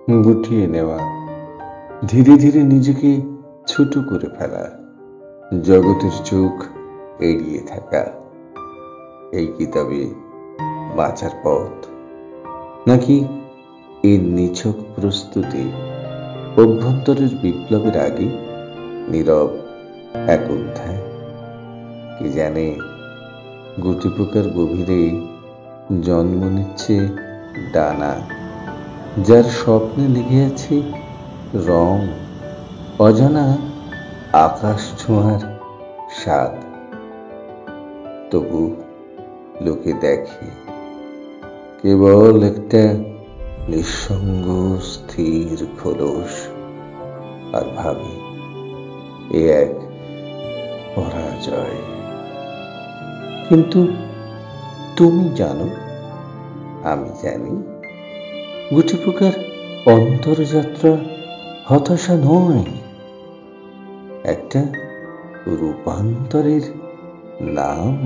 গুটিয়ে নেওয়া, ধীরে ধীরে নিজেকে ছোট করে ফেলা, জগতের চোখ এড়িয়ে থাকা, এই কিতাবে বাঁচার পথ, নাকি এর নিছক প্রস্তুতি অভ্যন্তরের বিপ্লবের আগে নীরব এক অধ্যায়? কি জানে গুটি পোকার গভীরে জন্ম নিচ্ছে ডানা, যার স্বপ্নে লেগে আছে রং, অজানা আকাশ ছোঁয়ার স্বাদ। তবু লোকে দেখে কেবল একটা নিঃসঙ্গ স্থির খোলস, আর ভাবে এ এক পরাজয়। কিন্তু তুমি জানো, আমি জানি, গুটি পোকার অন্তরযাত্রা হতাশা নয়, একটা রূপান্তরের নাম।